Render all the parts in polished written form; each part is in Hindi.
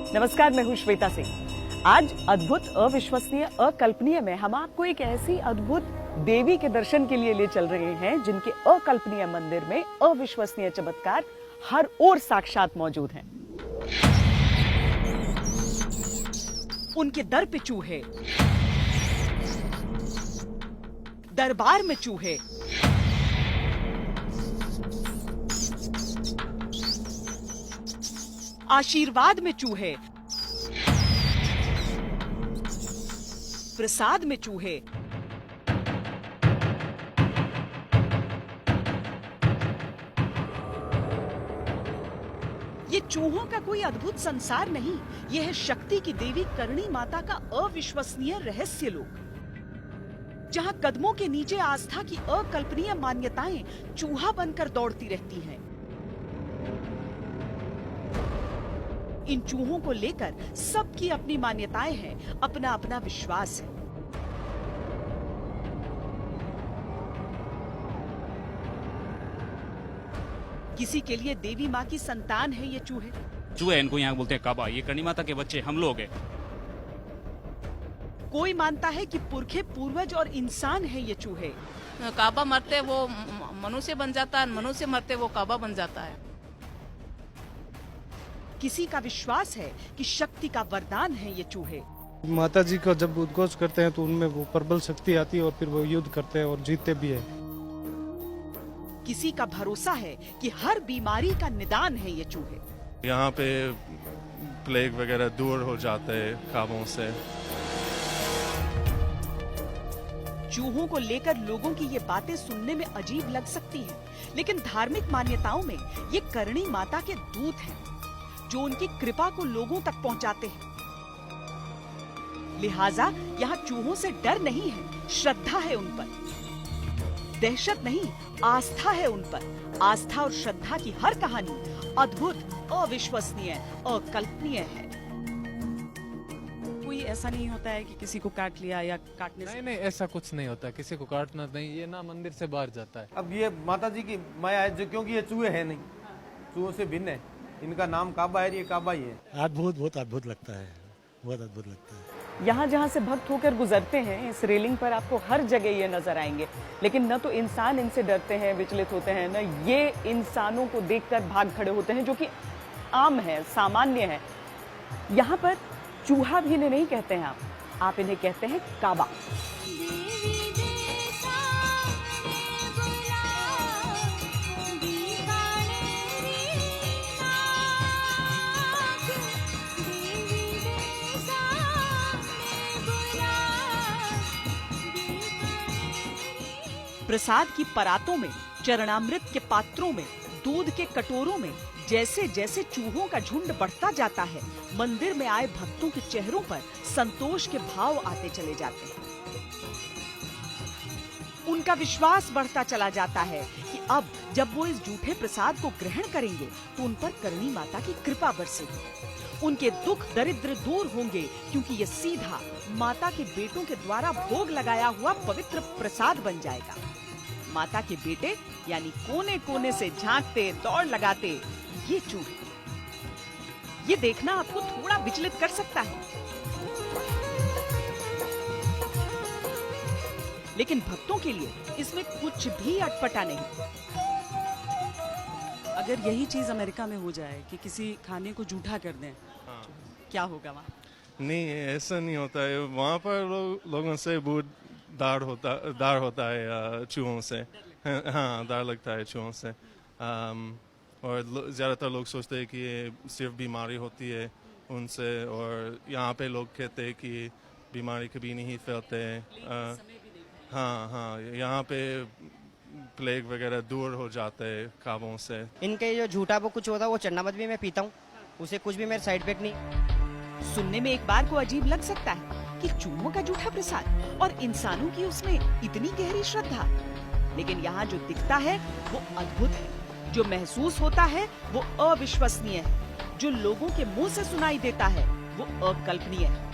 नमस्कार, मैं हूं श्वेता सिंह। आज अद्भुत, अविश्वसनीय, अकल्पनीय में हम आपको एक ऐसी अद्भुत देवी के दर्शन के लिए ले चल रहे हैं जिनके अकल्पनीय मंदिर में अविश्वसनीय चमत्कार हर ओर साक्षात मौजूद हैं। उनके दर पे चूहे, दरबार में चूहे, आशीर्वाद में चूहे, प्रसाद में चूहे, ये चूहों का कोई अद्भुत संसार नहीं, ये है शक्ति की देवी करणी माता का अविश्वसनीय रहस्य लोक, जहां कदमों के नीचे आस्था की अकल्पनीय मान्यताएं चूहा बनकर दौड़ती रहती हैं। इन चूहों को लेकर सबकी अपनी मान्यताएं हैं, अपना अपना विश्वास है। किसी के लिए देवी माँ की संतान है ये चूहे। चूहे इनको यहाँ बोलते हैं काबा, ये करणी माता के बच्चे हम लोग हैं। कोई मानता है कि पुरखे, पूर्वज और इंसान है ये चूहे। काबा मरते वो मनुष्य बन जाता है, मनुष्य मरते वो काबा बन जाता है। किसी का विश्वास है कि शक्ति का वरदान है ये चूहे। माता जी का जब उद्घोष करते हैं तो उनमें वो प्रबल शक्ति आती है और फिर वो युद्ध करते हैं और जीतते भी है। किसी का भरोसा है कि हर बीमारी का निदान है ये चूहे। यहाँ पे प्लेग वगैरह दूर हो जाते हैं काबों से। चूहों को लेकर लोगों की ये बातें सुनने में अजीब लग सकती हैं, लेकिन धार्मिक मान्यताओं में ये करणी माता के दूत हैं, जो उनकी कृपा को लोगों तक पहुंचाते हैं। लिहाजा यहाँ चूहों से डर नहीं है, श्रद्धा है उन पर। दहशत नहीं, आस्था है उन पर। आस्था और श्रद्धा की हर कहानी अद्भुत, अविश्वसनीय, अकल्पनीय है। कोई ऐसा नहीं होता है कि किसी को काट लिया या काटने से? नहीं, ऐसा कुछ नहीं होता, किसी को काटना नहीं, ये ना मंदिर से बाहर जाता है। अब ये माता जी की माया है, जो क्योंकि ये चूहे हैं नहीं, चूहों से भिन्न है। इनका नाम काबा है, ये काबा ही है। अद्भुत, बहुत अद्भुत लगता है, बहुत अद्भुत लगता है। यहाँ जहाँ से भक्त होकर गुजरते हैं, इस रेलिंग पर आपको हर जगह ये नजर आएंगे, लेकिन न तो इंसान इनसे डरते हैं, विचलित होते हैं, न ये इंसानों को देखकर भाग खड़े होते हैं, जो कि आम है, सामान्य है। यहाँ पर चूहा भी इन्हें नहीं कहते हैं आप इन्हें कहते हैं काबा। प्रसाद की परातों में, चरणामृत के पात्रों में, दूध के कटोरों में जैसे जैसे चूहों का झुंड बढ़ता जाता है, मंदिर में आए भक्तों के चेहरों पर संतोष के भाव आते चले जाते हैं। उनका विश्वास बढ़ता चला जाता है कि अब जब वो इस जूठे प्रसाद को ग्रहण करेंगे तो उन पर करणी माता की कृपा बरसेगी। उनके दुख दरिद्र दूर होंगे, क्योंकि ये सीधा माता के बेटों के द्वारा भोग लगाया हुआ पवित्र प्रसाद बन जाएगा। माता के बेटे यानी कोने कोने से झांकते, दौड़ लगाते ये चूहे। ये देखना आपको थोड़ा विचलित कर सकता है, लेकिन भक्तों के लिए इसमें कुछ भी अटपटा नहीं। अगर यही चीज अमेरिका में हो जाए कि किसी खाने को जूठा कर दें, क्या होगा वहाँ? नहीं, ऐसा नहीं होता है। वहाँ पर लोगों से बहुत डर होता है चूहों से। हाँ, डर लगता है चूहों से। और ज़्यादातर लोग सोचते हैं कि ये सिर्फ बीमारी होती है उनसे, और यहाँ पे लोग कहते हैं कि बीमारी कभी नहीं फैलते। हाँ, यहाँ पे प्लेग वगैरह दूर हो जाते हैं काबों से। इनके जो झूठा वो कुछ होता है, वो चन्नामत भी मैं पीता हूँ, उसे कुछ भी मेरे साइड इफेक्ट नहीं। सुनने में एक बार को अजीब लग सकता है कि चूहों का जूठा प्रसाद और इंसानों की उसमें इतनी गहरी श्रद्धा, लेकिन यहाँ जो दिखता है वो अद्भुत है, जो महसूस होता है वो अविश्वसनीय है, जो लोगों के मुंह से सुनाई देता है वो अकल्पनीय है,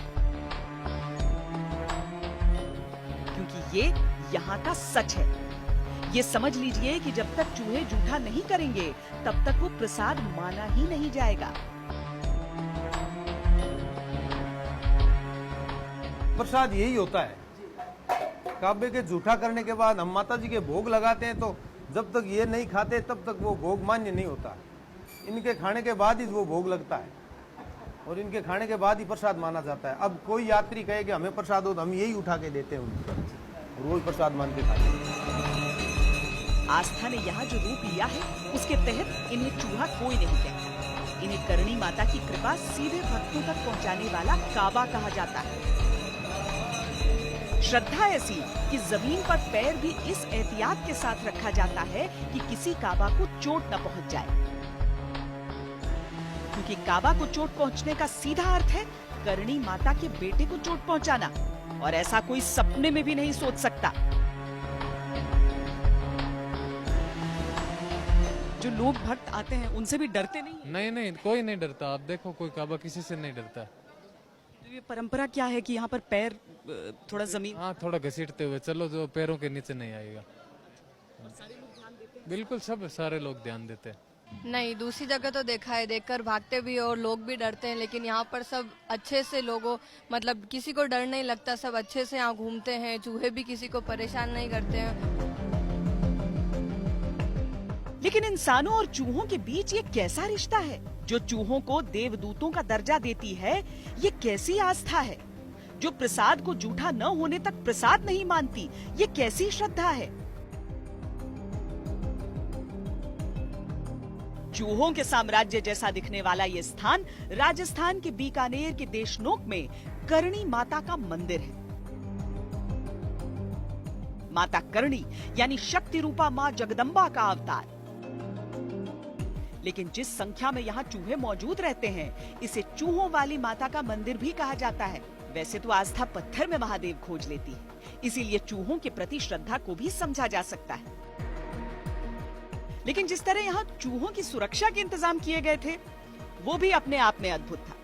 क्योंकि ये यहाँ का सच है। ये समझ लीजिए कि जब तक चूहे जूठा नहीं करेंगे तब तक वो प्रसाद माना ही नहीं जाएगा। प्रसाद यही होता है। काबे के जूठा करने के बाद हम माता जी के भोग लगाते हैं, तो जब तक ये नहीं खाते तब तक वो भोग मान्य नहीं होता। इनके खाने के बाद ही वो भोग लगता है और इनके खाने के बाद ही प्रसाद माना जाता है। अब कोई यात्री कहे कि हमें प्रसाद हो तो हम यही उठा के देते हैं उनको, रोज प्रसाद मान के खाते हैं। आस्था ने यहाँ जो रूप लिया है उसके तहत इन्हें चूहा कोई नहीं कहता। इन्हें करणी माता की कृपा सीधे भक्तों तक पहुँचाने वाला काबा कहा जाता है। श्रद्धा ऐसी कि जमीन पर पैर भी इस एहतियात के साथ रखा जाता है कि किसी काबा को चोट न पहुंच जाए, क्योंकि काबा को चोट पहुंचने का सीधा अर्थ है करणी माता के बेटे को चोट पहुंचाना, और ऐसा कोई सपने में भी नहीं सोच सकता। जो लोग भक्त आते हैं उनसे भी डरते नहीं? नहीं, कोई नहीं डरता। आप देखो, कोई काबा किसी से नहीं डरता। ये परंपरा क्या है कि यहाँ पर पैर थोड़ा जमीन, हाँ, थोड़ा घसीटते हुए चलो, जो पैरों के नीचे नहीं आएगा। बिल्कुल, सब सारे लोग ध्यान देते हैं। नहीं, दूसरी जगह तो देखा है, देखकर भागते भी और लोग भी डरते हैं, लेकिन यहाँ पर सब अच्छे से लोगों, मतलब किसी को डर नहीं लगता, सब अच्छे से यहाँ घूमते हैं। चूहे भी किसी को परेशान नहीं करते हैं। लेकिन इंसानों और चूहों के बीच ये कैसा रिश्ता है जो चूहों को देवदूतों का दर्जा देती है? ये कैसी आस्था है जो प्रसाद को जूठा न होने तक प्रसाद नहीं मानती? ये कैसी श्रद्धा है? चूहों के साम्राज्य जैसा दिखने वाला ये स्थान राजस्थान के बीकानेर के देशनोक में करणी माता का मंदिर है। माता करणी यानी शक्ति रूपा मां जगदम्बा का अवतार। लेकिन जिस संख्या में यहाँ चूहे मौजूद रहते हैं, इसे चूहों वाली माता का मंदिर भी कहा जाता है। वैसे तो आस्था पत्थर में महादेव खोज लेती है, इसीलिए चूहों के प्रति श्रद्धा को भी समझा जा सकता है। लेकिन जिस तरह यहाँ चूहों की सुरक्षा के इंतजाम किए गए थे, वो भी अपने आप में अद्भुत था।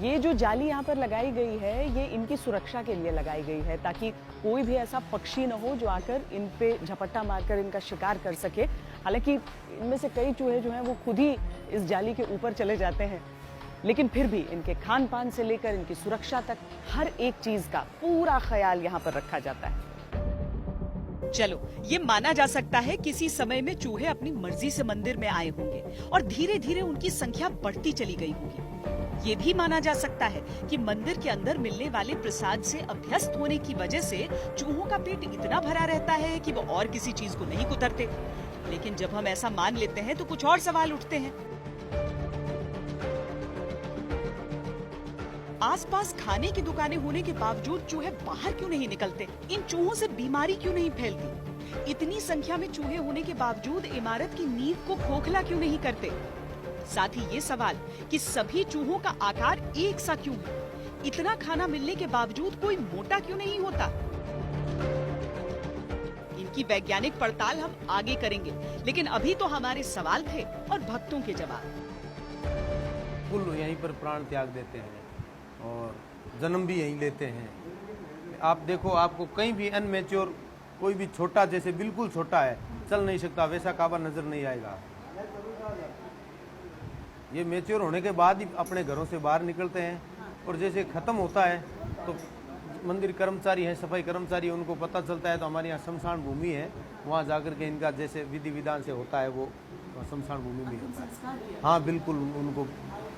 ये जो जाली यहाँ पर लगाई गई है, ये इनकी सुरक्षा के लिए लगाई गई है, ताकि कोई भी ऐसा पक्षी न हो जो आकर इन पे झपट्टा मारकर इनका शिकार कर सके। हालांकि इनमें से कई चूहे जो हैं वो खुद ही इस जाली के ऊपर चले जाते हैं, लेकिन फिर भी इनके खान पान से लेकर इनकी सुरक्षा तक हर एक चीज का पूरा ख्याल यहाँ पर रखा जाता है। चलो, ये माना जा सकता है किसी समय में चूहे अपनी मर्जी से मंदिर में आए होंगे और धीरे धीरे उनकी संख्या बढ़ती चली गई होगी। ये भी माना जा सकता है कि मंदिर के अंदर मिलने वाले प्रसाद से अभ्यस्त होने की वजह से चूहों का पेट इतना भरा रहता है कि वो और किसी चीज को नहीं कुतरते। लेकिन जब हम ऐसा मान लेते हैं तो कुछ और सवाल उठते हैं। आसपास खाने की दुकानें होने के बावजूद चूहे बाहर क्यों नहीं निकलते? इन चूहों से बीमारी क्यों नहीं फैलती? इतनी संख्या में चूहे होने के बावजूद इमारत की नींव को खोखला क्यों नहीं करते? साथ ही ये सवाल कि सभी चूहों का आकार एक सा क्यों है? इतना खाना मिलने के बावजूद कोई मोटा क्यों नहीं होता? इनकी वैज्ञानिक पड़ताल हम आगे करेंगे, लेकिन अभी तो हमारे सवाल थे और भक्तों के जवाब। कुल यहीं पर प्राण त्याग देते हैं और जन्म भी यहीं लेते हैं। आप देखो, आपको कहीं भी अनमेच्योर कोई भी छोटा, जैसे बिल्कुल छोटा है, चल नहीं सकता, वैसा काबा नजर नहीं आएगा। ये मैच्योर होने के बाद ही अपने घरों से बाहर निकलते हैं, और जैसे खत्म होता है तो मंदिर कर्मचारी हैं, सफाई कर्मचारी, उनको पता चलता है तो हमारे यहाँ शमशान भूमि है, वहाँ जाकर के इनका जैसे विधि विधान से होता है वो शमशान भूमि में होता है। हाँ बिल्कुल, उनको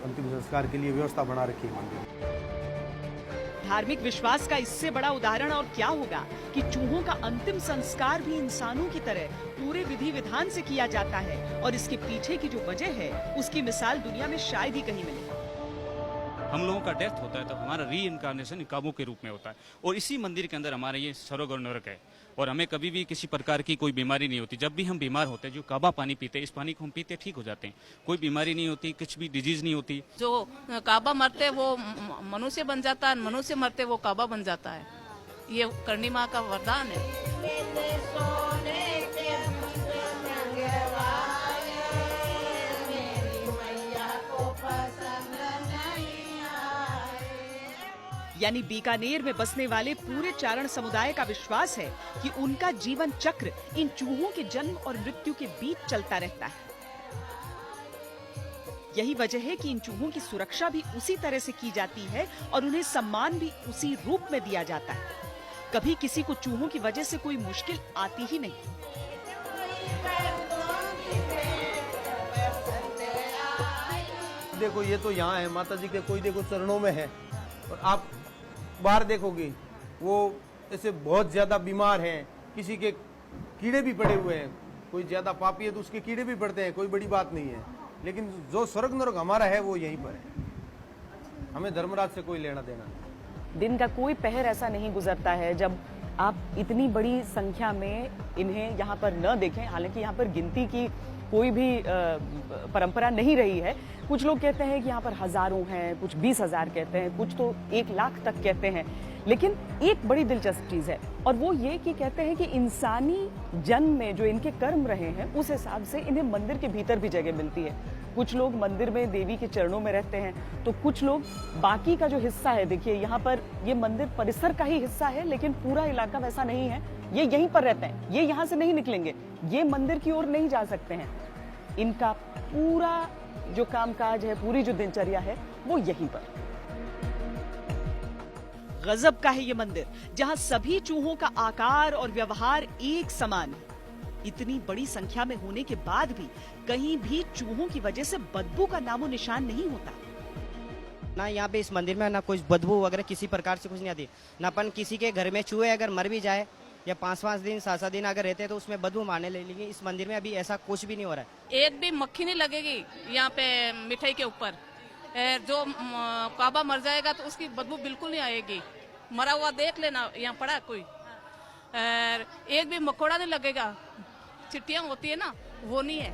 अंतिम संस्कार के लिए व्यवस्था बना रखी है मंदिर। धार्मिक विश्वास का इससे बड़ा उदाहरण और क्या होगा कि चूहों का अंतिम संस्कार भी इंसानों की तरह पूरे विधि विधान से किया जाता है, और इसके पीछे की जो वजह है उसकी मिसाल दुनिया में शायद ही कहीं मिले। हम लोगों का डेथ होता है तो हमारा री इनकारनेशन काबू के रूप में होता है, और इसी मंदिर के अंदर हमारे ये स्वर्ग और नरक है, और हमें कभी भी किसी प्रकार की कोई बीमारी नहीं होती। जब भी हम बीमार होते हैं, जो काबा पानी पीते हैं, इस पानी को हम पीते ठीक हो जाते हैं, कोई बीमारी नहीं होती, कुछ भी डिजीज नहीं होती। जो काबा मरते वो मनुष्य बन जाता है, मनुष्य मरते वो काबा बन जाता है। ये करणी माँ का वरदान है। यानी बीकानेर में बसने वाले पूरे चारण समुदाय का विश्वास है कि उनका जीवन चक्र इन चूहों के जन्म और मृत्यु के बीच चलता रहता है। यही वजह है कि इन चूहों की सुरक्षा भी उसी तरह से की जाती है और उन्हें सम्मान भी उसी रूप में दिया जाता है। कभी किसी को चूहों की वजह से कोई मुश्किल आती ही नहीं। देखो ये तो यहाँ है, माता जी के कोई देखो चरणों में है, और आप बाहर देखोगे वो ऐसे बहुत ज्यादा बीमार हैं, किसी के कीड़े भी पड़े हुए हैं, कोई ज्यादा पापी है तो उसके कीड़े भी पड़ते हैं, कोई बड़ी बात नहीं है। लेकिन जो स्वर्ग नरक हमारा है वो यहीं पर है, हमें धर्मराज से कोई लेना देना नहीं। दिन का कोई पहर ऐसा नहीं गुजरता है जब आप इतनी बड़ी संख्या में इन्हें यहाँ पर न देखें। हालांकि यहाँ पर गिनती की कोई भी परंपरा नहीं रही है। कुछ लोग कहते हैं कि यहाँ पर हजारों हैं, कुछ 20,000 कहते हैं, कुछ तो 1 लाख तक कहते हैं। लेकिन एक बड़ी दिलचस्प चीज है और वो ये कि कहते हैं कि इंसानी जन्म में जो इनके कर्म रहे हैं उस हिसाब से इन्हें मंदिर के भीतर भी जगह मिलती है। कुछ लोग मंदिर में देवी के चरणों में रहते हैं, तो कुछ लोग बाकी का जो हिस्सा है, देखिए यहाँ पर ये मंदिर परिसर का ही हिस्सा है, लेकिन पूरा इलाका वैसा नहीं है। ये यहीं पर रहते हैं, ये यहाँ से नहीं निकलेंगे, ये मंदिर की ओर नहीं जा सकते हैं। इनका पूरा जो कामकाज है, पूरी जो दिनचर्या है, वो यहीं पर। गजब का है ये मंदिर, जहां सभी चूहों का आकार और व्यवहार एक समान है। इतनी बड़ी संख्या में होने के बाद भी कहीं भी चूहों की वजह से बदबू का नामो निशान नहीं होता। ना यहाँ पे इस मंदिर में ना कोई बदबू वगैरह किसी प्रकार से कुछ नहीं आती। ना अपन किसी के घर में चूहे अगर मर भी जाए या 5-5 दिन 7-7 दिन अगर रहते हैं तो उसमें बदबू मारने लगेगी। इस मंदिर में अभी ऐसा कुछ भी नहीं हो रहा है। एक भी मक्खी नहीं लगेगी यहाँ पे मिठाई के ऊपर। जो काबा मर जाएगा तो उसकी बदबू बिल्कुल नहीं आएगी। मरा हुआ देख लेना, यहाँ पड़ा कोई, एक भी मकोड़ा नहीं लगेगा। चिट्टियां होती है ना, वो नहीं है।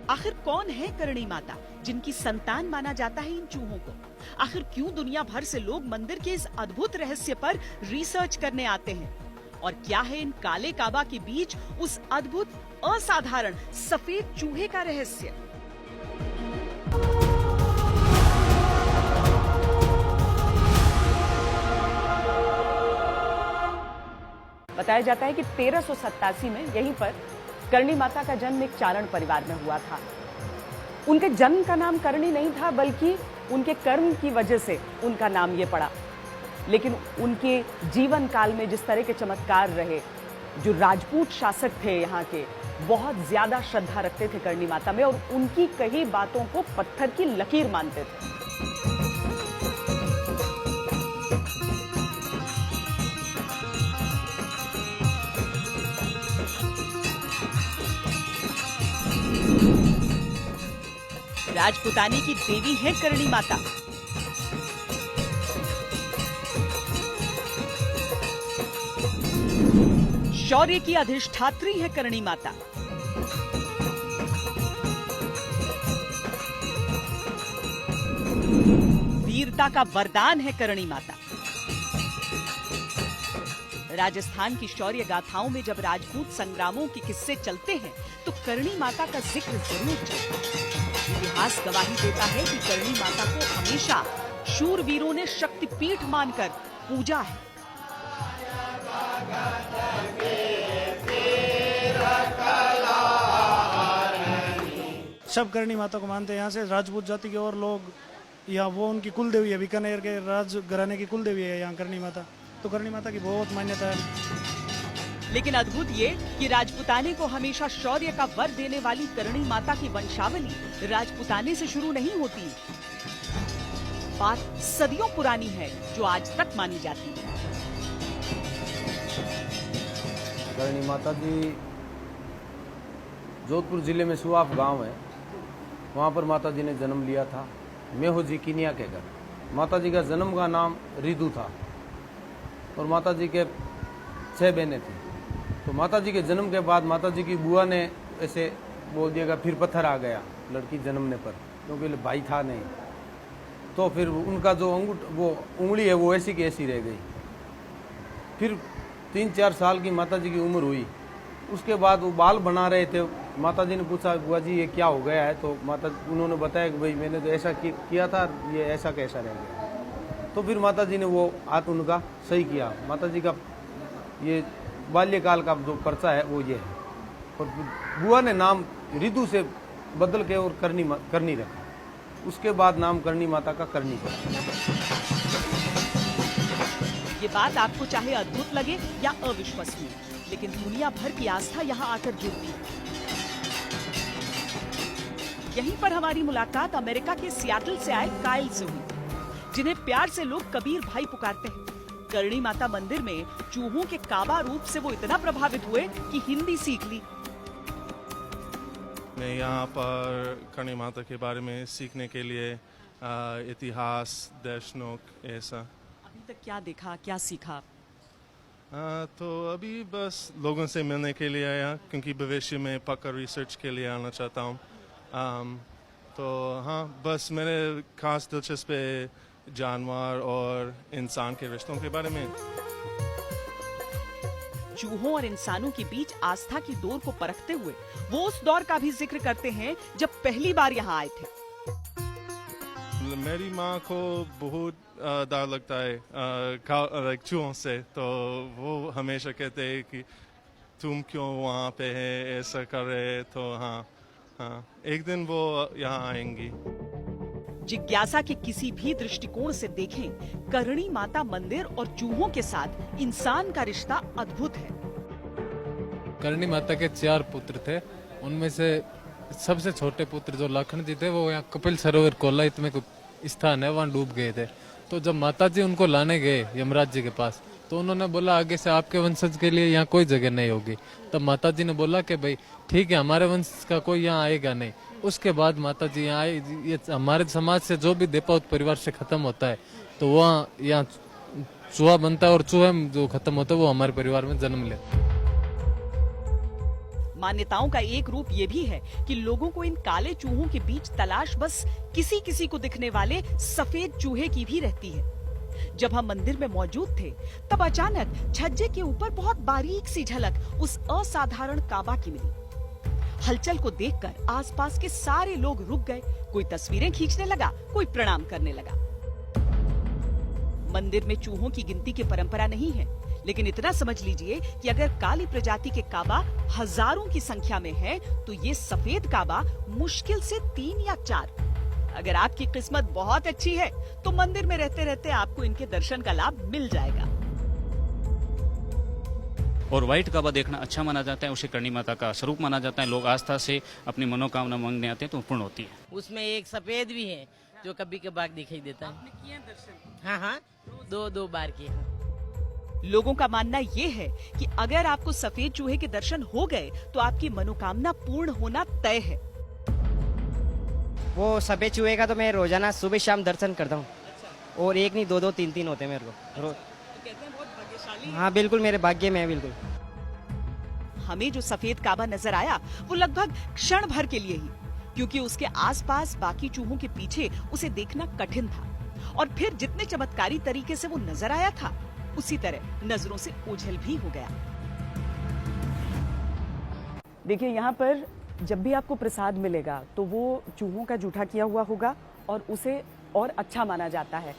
आखिर कौन है करणी माता, जिनकी संतान माना जाता है इन चूहों को? आखिर क्यों दुनिया भर से लोग मंदिर के इस अद्भुत रहस्य पर रिसर्च करने आते हैं? और क्या है इन काले काबा के बीच उस अद्भुत, असाधारण सफेद चूहे का रहस्य? बताया जाता है कि 1387 में यहीं पर करणी माता का जन्म एक चारण परिवार में हुआ था। उनके जन्म का नाम करणी नहीं था, बल्कि उनके कर्म की वजह से उनका नाम ये पड़ा। लेकिन उनके जीवन काल में जिस तरह के चमत्कार रहे, जो राजपूत शासक थे यहाँ के, बहुत ज्यादा श्रद्धा रखते थे करणी माता में और उनकी कही बातों को पत्थर की लकीर मानते थे। राजपुतानी की देवी है करणी माता। शौर्य की अधिष्ठात्री है करणी माता। वीरता का वरदान है करणी माता। राजस्थान की शौर्य गाथाओं में जब राजपूत संग्रामों के किस्से चलते हैं तो करणी माता का जिक्र जरूर चलता है। इतिहास गवाही देता है कि करणी माता को हमेशा शूरवीरों ने शक्तिपीठ मानकर पूजा है। सब करणी माता को मानते हैं। यहाँ से राजपूत जाति के और लोग, या वो उनकी कुल देवी है, बीकानेर के राज घराने की कुल देवी है यहाँ करणी माता। तो करणी माता की बहुत मान्यता है। लेकिन अद्भुत ये कि राजपुताने को हमेशा शौर्य का वर देने वाली करणी माता की वंशावली राजपुताने से शुरू नहीं होती। बात सदियों पुरानी है जो आज तक मानी जाती है। करणी माता जी जोधपुर जिले में सुआफ गांव है, वहाँ पर माता जी ने जन्म लिया था, मेहो जी किनिया के घर। माता जी का जन्म का नाम रिदू था और माता जी के 6 बहनें थी। तो माता जी के जन्म के बाद माता जी की बुआ ने ऐसे बोल दिया, फिर पत्थर आ गया लड़की जन्मने पर, क्योंकि भाई था नहीं। तो फिर उनका जो वो उंगली है वो ऐसी की ऐसी रह गई। फिर 3-4 साल की माता जी की उम्र हुई, उसके बाद वो बाल बना रहे थे। माता जी ने पूछा, बुआ जी ये क्या हो गया है? तो उन्होंने बताया कि भाई मैंने तो ऐसा किया था, ये ऐसा कैसा रह गया। तो फिर माता जी ने वो हाथ उनका सही किया। माता जी का ये बाल्यकाल का जो पर्चा है वो ये है। और बुआ ने नाम रिदू से बदल के और करनी रखा। उसके बाद नाम करनी माता का करनी पड़ा। ये बात आपको चाहे अद्भुत लगे या अविश्वसनीय, लेकिन दुनिया भर की आस्था यहाँ आकर जुड़ती है। यहीं पर हमारी मुलाकात अमेरिका के सियाटल से आए काइल से हुई, जिन्हें प्यार से लोग कबीर भाई पुकारते हैं। करणी माता मंदिर में चूहों के काबा रूप से वो इतना प्रभावित हुए कि हिंदी सीख ली। मैं यहाँ पर करणी माता के बारे में सीखने के लिए इतिहास, देशनोक ऐसा। अभी तक क्या देखा, क्या सीखा? तो अभी बस लोगों से मिलने के लिए आया, क्योंकि भविष्य में पक्का रिसर्च के लिए आना चाहता हूँ। तो हाँ, बस मेरे खास दिलचस्पी है जानवर और इंसान के रिश्तों के बारे में। चूहों और इंसानों के बीच आस्था की डोर को परखते हुए वो उस दौर का भी जिक्र करते हैं जब पहली बार यहाँ आए थे। मेरी माँ को बहुत डर लगता है चूहों से, तो वो हमेशा कहते हैं कि तुम क्यों वहाँ पे है, ऐसा कर रहे। तो हाँ, एक दिन वो यहाँ आएंगी। जिज्ञासा के किसी भी दृष्टिकोण से देखें, करणी माता मंदिर और चूहों के साथ इंसान का रिश्ता अद्भुत है। करणी माता के 4 पुत्र थे, उनमें से सबसे छोटे पुत्र जो लखन जी थे वो यहाँ कपिल सरोवर कोलायत में स्थान है, वहाँ डूब गए थे। तो जब माता जी उनको लाने गए यमराज जी के पास, तो उन्होंने बोला आगे से आपके वंशज के लिए यहाँ कोई जगह नहीं होगी। तब माता जी ने बोला कि भाई ठीक है, हमारे वंश का कोई यहाँ आएगा नहीं। उसके बाद माता जी यहाँ आए। ये हमारे समाज से जो भी देवपूत परिवार से खत्म होता है तो वहाँ यहाँ चूहा बनता है, और चूहे जो खत्म होता है वो हमारे परिवार में जन्म लेते हैं। मान्यताओं का एक रूप ये भी है कि लोगों को इन काले चूहों के बीच तलाश बस किसी किसी को दिखने वाले सफेद चूहे की भी रहती है। जब हम मंदिर में मौजूद थे तब अचानक छज्जे के ऊपर बहुत बारीक सी झलक उस असाधारण काबा की मिली। हलचल को देखकर आसपास के सारे लोग रुक गए। कोई तस्वीरें खींचने लगा, कोई प्रणाम करने लगा। मंदिर में चूहों की गिनती की परंपरा नहीं है, लेकिन इतना समझ लीजिए कि अगर काली प्रजाति के काबा हजारों की संख्या में है, तो ये सफेद काबा मुश्किल से 3 या 4। अगर आपकी किस्मत बहुत अच्छी है तो मंदिर में रहते रहते आपको इनके दर्शन का लाभ मिल जाएगा। और व्हाइट काबा देखना अच्छा माना जाता है, उसे करणी माता का स्वरूप माना जाता है। लोग आस्था से अपनी मनोकामना मांगने आते हैं तो पूर्ण होती है। उसमें एक सफेद भी है जो कभी कभार दिखाई देता है। आपने किया दर्शन? हाँ, 2 बार किया। लोगों का मानना ये है कि अगर आपको सफेद चूहे के दर्शन हो गए तो आपकी मनोकामना पूर्ण होना तय है। वो सफेद चूहे का तो मैं रोजाना सुबह शाम दर्शन करता हूँ। और एक नहीं 2-2 3-3 होते मेरे को। कहते हैं बहुत भाग्यशाली। हाँ बिल्कुल, मेरे भाग्य में है बिल्कुल। हमें जो सफेद काबा नजर आया वो लगभग क्षण भर के लिए ही, क्योंकि उसके आसपास बाकी चूहों के पीछे उसे देखना कठिन था। और फिर जितने चमत्कारी तरीके से वो नजर आया था, उसी तरह नजरों से ओझल भी हो गया। देखिए, यहाँ पर जब भी आपको प्रसाद मिलेगा तो वो चूहों का जूठा किया हुआ होगा और उसे और अच्छा माना जाता है।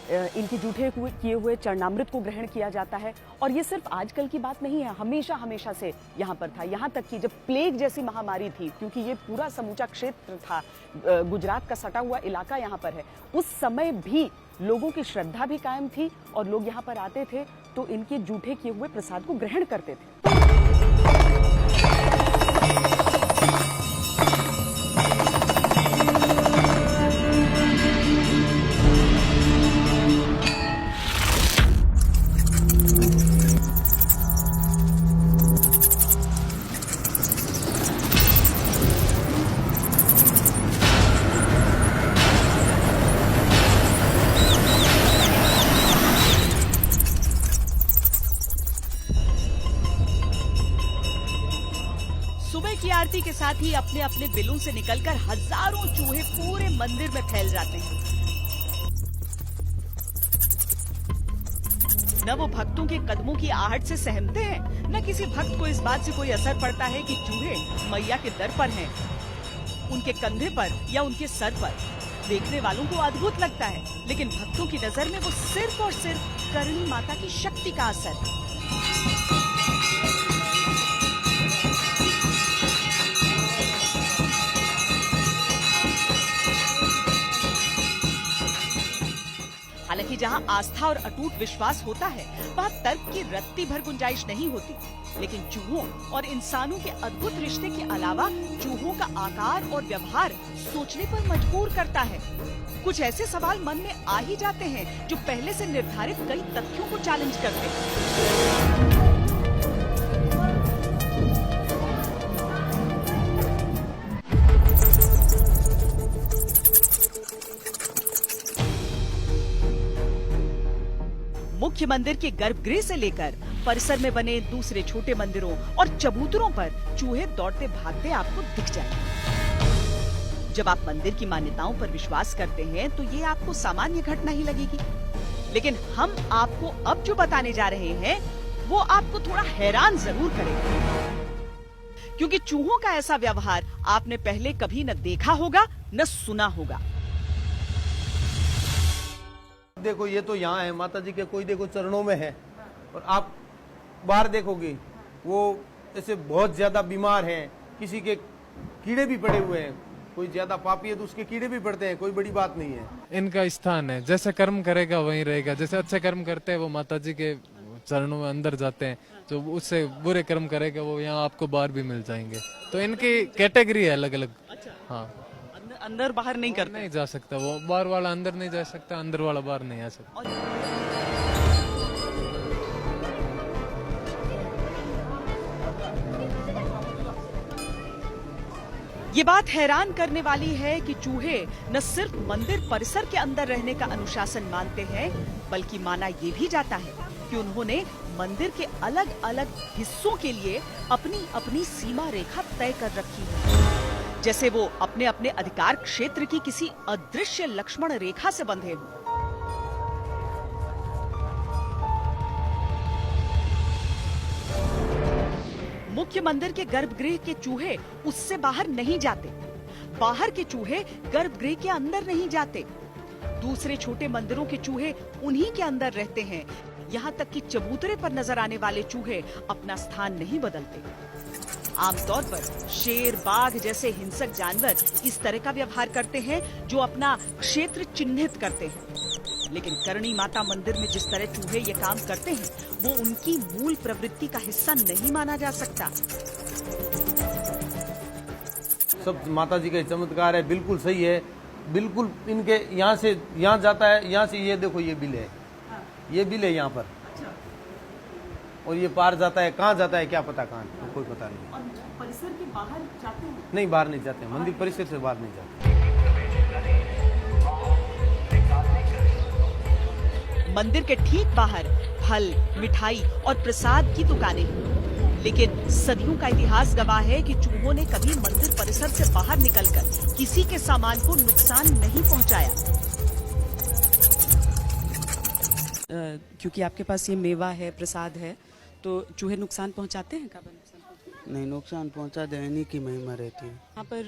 इनके जूठे किए हुए चरणामृत को ग्रहण किया जाता है। और ये सिर्फ आजकल की बात नहीं है, हमेशा से यहाँ पर था। यहाँ तक कि जब प्लेग जैसी महामारी थी, क्योंकि ये पूरा समूचा क्षेत्र था, गुजरात का सटा हुआ इलाका यहाँ पर है, उस समय भी लोगों की श्रद्धा भी कायम थी और लोग यहाँ पर आते थे तो इनके जूठे किए हुए प्रसाद को ग्रहण करते थे। आरती के साथ ही अपने अपने बिलों से निकलकर हजारों चूहे पूरे मंदिर में फैल जाते हैं। न वो भक्तों के कदमों की आहट से सहमते हैं, न किसी भक्त को इस बात से कोई असर पड़ता है कि चूहे मैया के दर पर हैं, उनके कंधे पर या उनके सर पर। देखने वालों को अद्भुत लगता है, लेकिन भक्तों की नजर में वो सिर्फ और सिर्फ करणी माता की शक्ति का असर है। जहाँ आस्था और अटूट विश्वास होता है वहाँ तर्क की रत्ती भर गुंजाइश नहीं होती। लेकिन चूहों और इंसानों के अद्भुत रिश्ते के अलावा चूहों का आकार और व्यवहार सोचने पर मजबूर करता है। कुछ ऐसे सवाल मन में आ ही जाते हैं जो पहले से निर्धारित कई तथ्यों को चैलेंज करते हैं। मुख्य मंदिर के गर्भगृह से लेकर परिसर में बने दूसरे छोटे मंदिरों और चबूतरों पर चूहे दौड़ते भागते आपको दिख जाएंगे। जब आप मंदिर की मान्यताओं पर विश्वास करते हैं तो ये आपको सामान्य घटना ही लगेगी। लेकिन हम आपको अब जो बताने जा रहे हैं वो आपको थोड़ा हैरान जरूर करेगा, क्योंकि चूहों का ऐसा व्यवहार आपने पहले कभी न देखा होगा न सुना होगा। देखो ये तो यहाँ है, माता जी के कोई देखो चरणों में है, और आप बाहर देखोगे वो ऐसे बहुत ज्यादा बीमार हैं, किसी के कीड़े भी पड़े हुए हैं, कोई ज्यादा पापी है तो उसके कीड़े भी पड़ते हैं, कोई बड़ी बात नहीं है। इनका स्थान है, जैसे कर्म करेगा वहीं रहेगा। जैसे अच्छे कर्म करते हैं वो माता जी के चरणों में अंदर जाते हैं, जो उससे बुरे कर्म करेगा वो यहाँ आपको बाहर भी मिल जाएंगे। तो इनकी कैटेगरी है अलग अलग। हाँ, अंदर बाहर नहीं करते, नहीं जा सकता वो, बाहर वाला अंदर नहीं जा सकता, अंदर वाला बाहर नहीं आ सकता। ये बात हैरान करने वाली है कि चूहे न सिर्फ मंदिर परिसर के अंदर रहने का अनुशासन मानते हैं, बल्कि माना ये भी जाता है कि उन्होंने मंदिर के अलग अलग हिस्सों के लिए अपनी अपनी सीमा रेखा तय कर रखी है, जैसे वो अपने अपने अधिकार क्षेत्र की किसी अदृश्य लक्ष्मण रेखा से बंधे हों। मुख्य मंदिर के गर्भगृह के चूहे उससे बाहर नहीं जाते, बाहर के चूहे गर्भगृह के अंदर नहीं जाते, दूसरे छोटे मंदिरों के चूहे उन्हीं के अंदर रहते हैं। यहाँ तक कि चबूतरे पर नजर आने वाले चूहे अपना स्थान नहीं बदलते। आमतौर पर शेर, बाघ जैसे हिंसक जानवर इस तरह का व्यवहार करते हैं जो अपना क्षेत्र चिन्हित करते हैं। लेकिन करणी माता मंदिर में जिस तरह चूहे ये काम करते हैं वो उनकी मूल प्रवृत्ति का हिस्सा नहीं माना जा सकता। सब माता जी का चमत्कार है, बिल्कुल सही है, बिल्कुल इनके यहाँ से यहाँ जाता है, यहाँ से ये देखो ये बिल है, ये बिल है यहाँ पर, और ये पार जाता है, कहाँ जाता है क्या पता, कहाँ तो कोई पता नहीं। और परिसर के बाहर जाते हैं? नहीं, बाहर नहीं जाते, मंदिर परिसर से बाहर नहीं जाते। मंदिर के ठीक बाहर फल, मिठाई और प्रसाद की दुकानें हैं, लेकिन सदियों का इतिहास गवाह है कि चूहों ने कभी मंदिर परिसर से बाहर निकलकर किसी के सामान को नुकसान नहीं पहुंचाया। क्योंकि आपके पास ये मेवा है, प्रसाद है, तो चूहे नुकसान पहुंचाते हैं? काबा नुकसान पहुंचाते हैं? नहीं, नुकसान पहुंचा देने की महिमा रहती है। यहाँ पर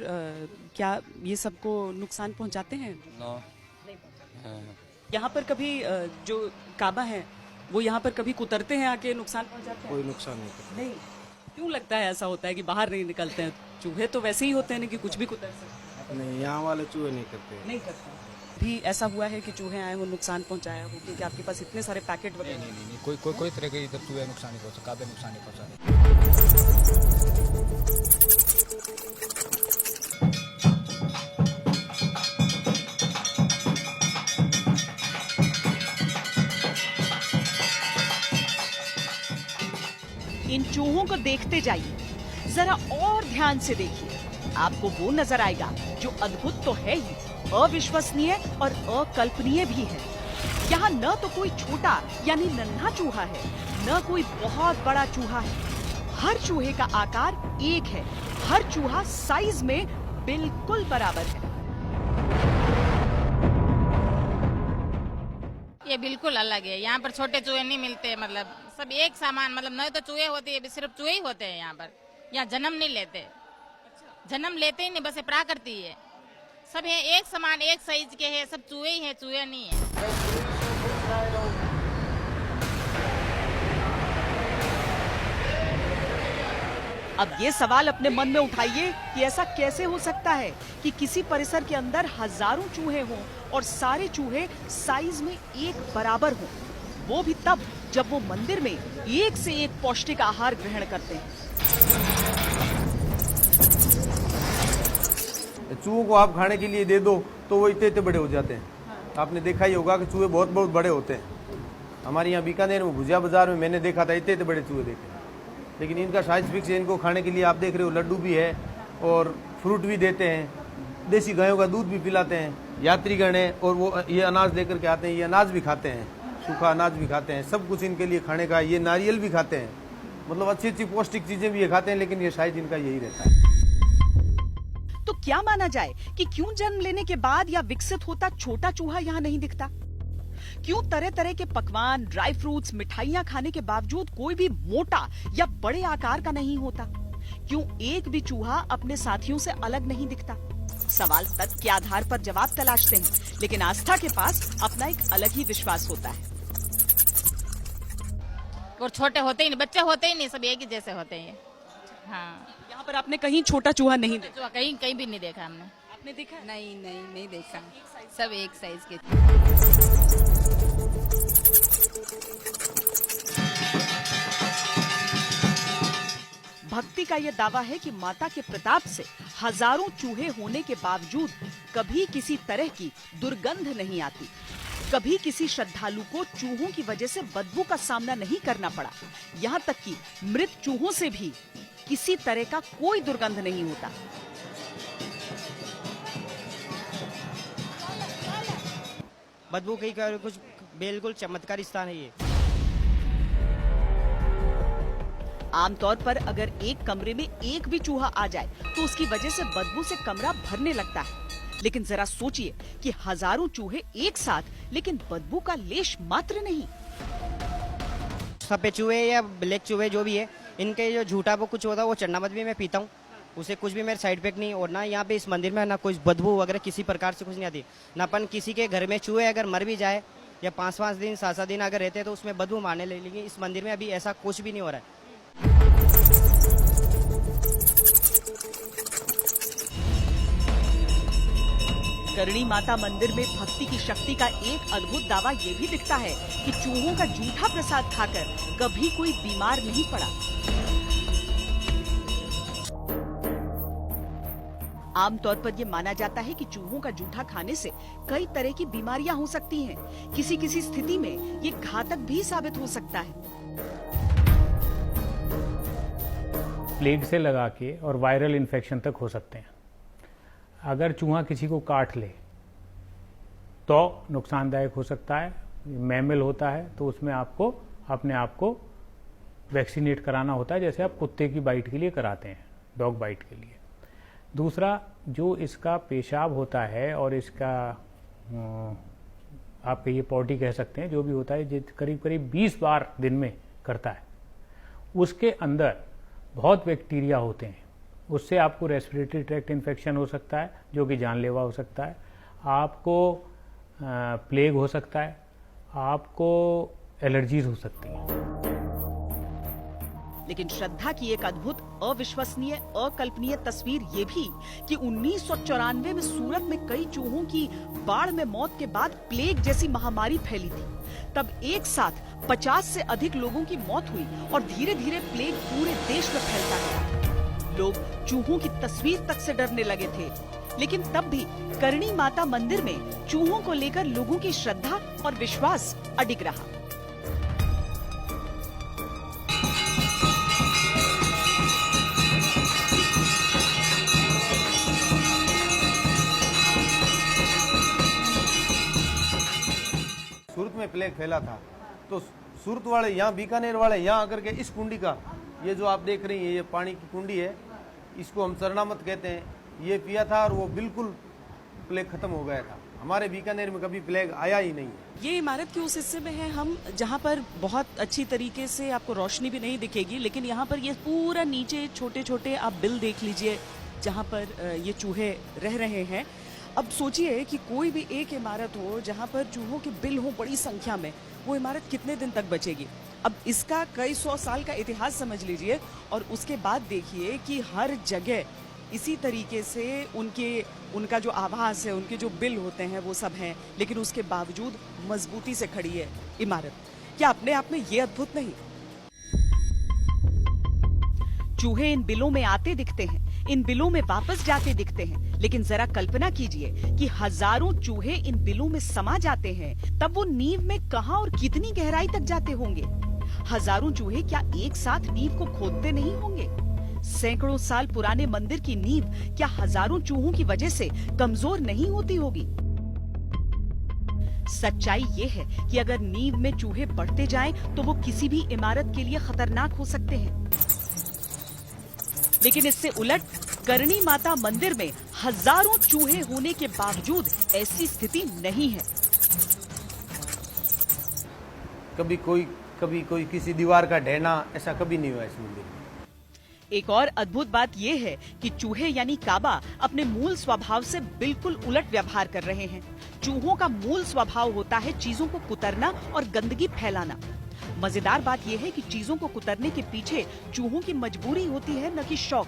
क्या ये सबको नुकसान पहुंचाते हैं? यहाँ पर कभी जो काबा है वो यहाँ पर कभी कुतरते हैं, आके नुकसान पहुंचाते हैं? कोई नुकसान नहीं करता। नहीं। क्यों लगता है ऐसा होता है कि बाहर नहीं निकलते हैं? चूहे तो वैसे ही होते हैं ना कि कुछ भी कुतर सकते हैं। नहीं, यहाँ वाले चूहे नहीं करते। नहीं करते भी ऐसा हुआ है कि चूहे आए हो नुकसान पहुंचाया हो, क्योंकि आपके पास इतने सारे पैकेट वगैरह? नहीं, कोई तरह के इधर चूहे नुकसान नहीं पहुंचा, काबे नुकसान नहीं पहुंचा। इन चूहों को देखते जाइए, जरा और ध्यान से देखिए, आपको वो नजर आएगा जो अद्भुत तो है ही, अविश्वसनीय और अकल्पनीय भी है। यहाँ न तो कोई छोटा यानी नन्हा चूहा है, न कोई बहुत बड़ा चूहा है। हर चूहे का आकार एक है, हर चूहा साइज में बिल्कुल बराबर है। ये बिल्कुल अलग है, यहाँ पर छोटे चूहे नहीं मिलते, मतलब सब एक सामान, मतलब न तो चूहे होते हैं, सिर्फ चूहे ही होते हैं यहाँ पर। यहाँ जन्म नहीं लेते, जन्म लेते ही नहीं, बस प्राकृति है, सब है एक समान, एक साइज के है, सब चूहे ही है, चूहे नहीं है। अब ये सवाल अपने मन में उठाइए कि ऐसा कैसे हो सकता है कि किसी परिसर के अंदर हजारों चूहे हों और सारे चूहे साइज में एक बराबर हों, वो भी तब जब वो मंदिर में एक से एक पौष्टिक आहार ग्रहण करते हैं। चूहों को आप खाने के लिए दे दो तो वो इतने इतने बड़े हो जाते हैं। आपने देखा ही होगा कि चूहे बहुत बहुत बड़े होते हैं। हमारे यहाँ बीकानेर में भुजिया बाजार में मैंने देखा था, इतने इतने बड़े चूहे देखे। लेकिन इनका साइज फिक्स है। इनको खाने के लिए आप देख रहे हो लड्डू भी है और फ्रूट भी देते हैं, देसी गायों का दूध भी पिलाते हैं। यात्रीगण हैं और वो ये अनाज लेकर के आते हैं, ये अनाज भी खाते हैं, सूखा अनाज भी खाते हैं, सब कुछ इनके लिए खाने का। ये नारियल भी खाते हैं, मतलब अच्छी अच्छी पौष्टिक चीजें भी ये खाते हैं, लेकिन ये साइज इनका यही रहता है। तो क्या माना जाए कि क्यों जन्म लेने के बाद या विकसित होता छोटा चूहा यहाँ नहीं दिखता? क्यों तरह तरह के पकवान, ड्राई फ्रूट्स, मिठाइयाँ खाने के बावजूद कोई भी मोटा या बड़े आकार का नहीं होता? क्यों एक भी चूहा अपने साथियों से अलग नहीं दिखता? सवाल तथ्य के आधार पर जवाब तलाशते हैं, लेकिन आस्था के पास अपना एक अलग ही विश्वास होता है। और छोटे होते ही नहीं, बच्चे होते ही नहीं, सब एक ही जैसे होते हैं। हाँ, यहाँ पर आपने कहीं छोटा चूहा नहीं देखा? कहीं कहीं भी नहीं देखा हमने। आपने देखा? नहीं देखा, सब एक साइज के। भक्ति का यह दावा है कि माता के प्रताप से हजारों चूहे होने के बावजूद कभी किसी तरह की दुर्गंध नहीं आती। कभी किसी श्रद्धालु को चूहों की वजह से बदबू का सामना नहीं करना पड़ा। यहाँ तक कि मृत चूहों से भी किसी तरह का कोई दुर्गंध नहीं होता। बदबू की कुछ बिल्कुल चमत्कारी स्थान है ये। आमतौर पर अगर एक कमरे में एक भी चूहा आ जाए तो उसकी वजह से बदबू से कमरा भरने लगता है। लेकिन जरा सोचिए कि हजारों चूहे एक साथ, लेकिन बदबू का लेश मात्र नहीं। सफेद चूहे या ब्लैक चूहे जो भी है, इनके जो झूठा वो कुछ होता है वो चन्नामत भी मैं पीता हूँ, उसे कुछ भी मेरे साइड इफेक्ट नहीं। और ना यहाँ पे इस मंदिर में ना कोई बदबू वगैरह किसी प्रकार से कुछ नहीं आती। ना अपन किसी के घर में चूहे अगर मर भी जाए या 5-5 दिन 7-7 दिन अगर रहते हैं तो उसमें बदबू मारने लगेगी। इस मंदिर में अभी ऐसा कुछ भी नहीं हो रहा है। करणी माता मंदिर में भक्ति की शक्ति का एक अद्भुत दावा ये भी दिखता है कि चूहों का जूठा प्रसाद खाकर कभी कोई बीमार नहीं पड़ा। आमतौर पर यह माना जाता है कि चूहों का जूठा खाने से कई तरह की बीमारियां हो सकती हैं। किसी किसी स्थिति में ये घातक भी साबित हो सकता है। प्लेग से लगा के और वायरल इन्फेक्शन तक हो सकते हैं। अगर चूहा किसी को काट ले तो नुकसानदायक हो सकता है। मैमल होता है तो उसमें आपको अपने आप को वैक्सीनेट कराना होता है, जैसे आप कुत्ते की बाइट के लिए कराते हैं, डॉग बाइट के लिए। दूसरा, जो इसका पेशाब होता है और इसका आप ये पॉटी कह सकते हैं, जो भी होता है, करीब करीब 20 बार दिन में करता है, उसके अंदर बहुत बैक्टीरिया होते हैं। उससे आपको रेस्पिरेटरी ट्रैक्ट इन्फेक्शन हो सकता है, जो कि जानलेवा हो सकता है। आपको प्लेग हो सकता है, आपको एलर्जीज हो सकती हैं। लेकिन श्रद्धा की एक अद्भुत, अविश्वसनीय, अकल्पनीय तस्वीर ये भी कि 1994 में सूरत में कई चूहों की बाढ़ में मौत के बाद प्लेग जैसी महामारी फैली थी। तब एक साथ 50 से अधिक लोगों की मौत हुई और धीरे धीरे प्लेग पूरे देश में फैलता गया। लोग चूहों की तस्वीर तक से डरने लगे थे। लेकिन तब भी करणी माता मंदिर में चूहों को लेकर लोगों की श्रद्धा और विश्वास अडिग रहा। सूरत में प्लेग फैला था तो सूरत वाले यहाँ, बीकानेर वाले यहाँ आकर के इस कुंडी का, ये जो आप देख रही हैं, ये पानी की कुंडी है, इसको हम चरणामत कहते हैं, ये पिया था और वो बिल्कुल प्लेग खत्म हो गया था। हमारे बीकानेर में कभी प्लेग आया ही नहीं है। ये इमारत के उस हिस्से में है हम जहाँ पर बहुत अच्छी तरीके से आपको रोशनी भी नहीं दिखेगी, लेकिन यहाँ पर ये पूरा नीचे छोटे छोटे आप बिल देख लीजिए जहाँ पर ये चूहे रह रहे हैं। अब सोचिए कि कोई भी एक इमारत हो जहाँ पर चूहों के बिल हो बड़ी संख्या में, वो इमारत कितने दिन तक बचेगी? अब इसका कई 100 साल का इतिहास समझ लीजिए और उसके बाद देखिए कि हर जगह इसी तरीके से उनका जो आवास है, उनके जो बिल होते हैं वो सब हैं, लेकिन उसके बावजूद मजबूती से खड़ी है इमारत। क्या अपने आप में ये अद्भुत नहीं? चूहे इन बिलों में आते दिखते हैं, इन बिलों में वापस जाते दिखते हैं, लेकिन जरा कल्पना कीजिए कि हजारों चूहे इन बिलों में समा जाते हैं, तब वो नींव में कहां और कितनी गहराई तक जाते होंगे? हजारों चूहे क्या एक साथ नींव को खोदते नहीं होंगे? सैकड़ों साल पुराने मंदिर की नींव क्या हजारों चूहों की वजह से कमजोर नहीं होती होगी? सच्चाई ये है कि अगर नींव में चूहे बढ़ते जाएं, तो वो किसी भी इमारत के लिए खतरनाक हो सकते हैं। लेकिन इससे उलट करणी माता मंदिर में हजारों चूहे होने के बावजूद ऐसी स्थिति नहीं है। कभी कोई किसी दीवार का ढहना ऐसा कभी नहीं हुआ इस मंदिर में। एक और अद्भुत बात यह है कि चूहे यानी काबा अपने मूल स्वभाव से बिल्कुल उलट व्यवहार कर रहे हैं। चूहों का मूल स्वभाव होता है चीजों को कुतरना और गंदगी फैलाना। मजेदार बात यह है कि चीजों को कुतरने के पीछे चूहों की मजबूरी होती है, न कि शौक।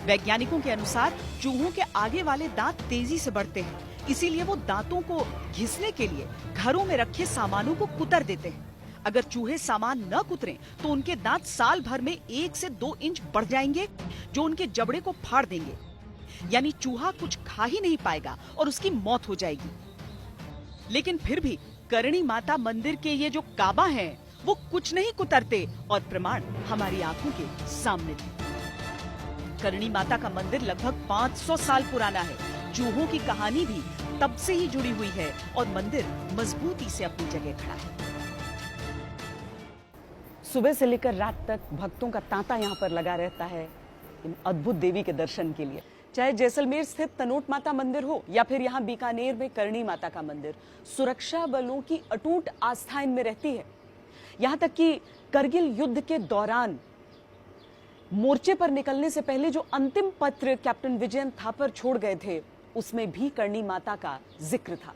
वैज्ञानिकों के अनुसार चूहों के आगे वाले दांत तेजी से बढ़ते हैं, इसीलिए वो दांतों को घिसने के लिए घरों में रखे सामानों को कुतर देते हैं। अगर चूहे सामान न कुतरें तो उनके दांत साल भर में 1 से 2 इंच बढ़ जाएंगे, जो उनके जबड़े को फाड़ देंगे। यानी चूहा कुछ खा ही नहीं पाएगा और उसकी मौत हो जाएगी। लेकिन फिर भी करणी माता मंदिर के ये जो काबा हैं, वो कुछ नहीं कुतरते और प्रमाण हमारी आंखों के सामने थे। करणी माता का मंदिर लगभग 500 साल पुराना है। चूहों की कहानी भी तब से ही जुड़ी हुई है और मंदिर मजबूती से अपनी जगह खड़ा है। सुबह से लेकर रात तक भक्तों का तांता यहाँ पर लगा रहता है इन अद्भुत देवी के दर्शन के लिए। चाहे जैसलमेर स्थित तनोट माता मंदिर हो या फिर यहाँ बीकानेर में करणी माता का मंदिर, सुरक्षा बलों की अटूट आस्था इनमें रहती है। यहाँ तक कि करगिल युद्ध के दौरान मोर्चे पर निकलने से पहले जो अंतिम पत्र कैप्टन विजयन थापर छोड़ गए थे, उसमें भी करणी माता का जिक्र था।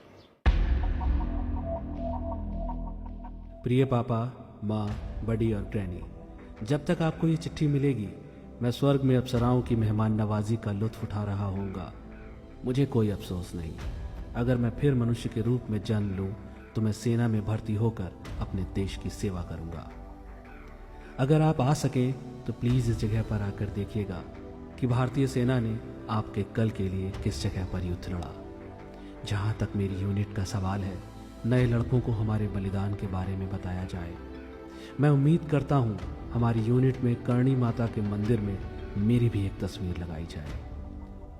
प्रिय पापा, माँ, बड़ी और ग्रैनी, जब तक आपको ये चिट्ठी मिलेगी मैं स्वर्ग में अप्सराओं की मेहमान नवाजी का लुत्फ उठा रहा होऊंगा। मुझे कोई अफसोस नहीं। अगर मैं फिर मनुष्य के रूप में जन्म लूं तो मैं सेना में भर्ती होकर अपने देश की सेवा करूंगा। अगर आप आ सके तो प्लीज इस जगह पर आकर देखिएगा कि भारतीय सेना ने आपके कल के लिए किस जगह पर युद्ध लड़ा। जहां तक मेरी यूनिट का सवाल है, नए लड़कों को हमारे बलिदान के बारे में बताया जाए। मैं उम्मीद करता हूं हमारी यूनिट में करणी माता के मंदिर में मेरी भी एक तस्वीर लगाई जाए।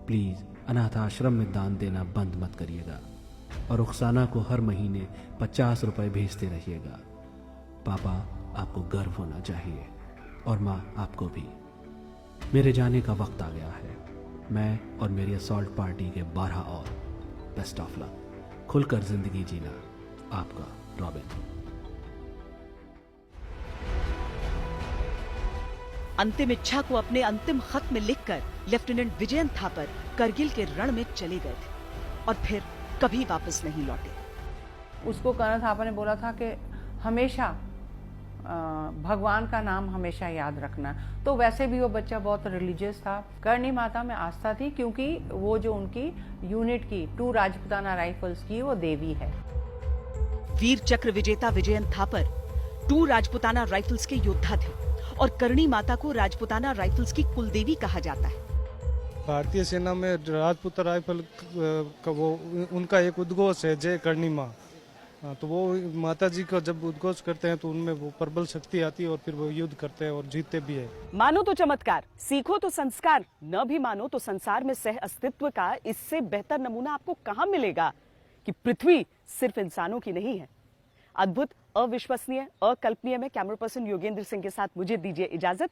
प्लीज अनाथ आश्रम में दान देना बंद मत करिएगा और रुखसाना को हर महीने 50 रुपए भेजते रहिएगा। पापा, आपको गर्व होना चाहिए और माँ आपको भी। मेरे जाने का वक्त आ गया है। मैं और मेरी असॉल्ट पार्टी के 12 और। Best of luck. खुलकर जिंदगी जीना। आपका रॉबिन। अंतिम इच्छा को अपने अंतिम खत में लिखकर लेफ्टिनेंट विजयन थापर करगिल के रण में चले गए थे और फिर कभी वापस नहीं लौटे। उसको कर्नल थापर ने बोला था कि हमेशा भगवान का नाम हमेशा याद रखना। तो वैसे भी वो बच्चा बहुत रिलीजियस था। करणी माता में आस्था थी क्योंकि वो जो उनकी यूनिट की 2 राजपुताना राइफल्स की वो देवी है। वीर चक्र विजेता विजयन थापर 2 राजपुताना राइफल्स के योद्धा थे और करणी माता को राजपुताना राइफल्स की कुलदेवी कहा जाता है। भारतीय सेना में राजपूत राइफल का वो उनका एक उद्घोष है, जय करणी माँ। तो वो माता जी का जब उद्घोष करते हैं तो उनमें वो प्रबल शक्ति आती है और फिर वो युद्ध करते हैं और जीतते भी है। मानो तो चमत्कार, सीखो तो संस्कार, न भी मानो तो संसार में सह अस्तित्व का इससे बेहतर नमूना आपको कहाँ मिलेगा कि पृथ्वी सिर्फ इंसानों की नहीं है। अद्भुत, अविश्वसनीय, अकल्पनीय में कैमरा पर्सन योगेंद्र सिंह के साथ मुझे दीजिए इजाजत।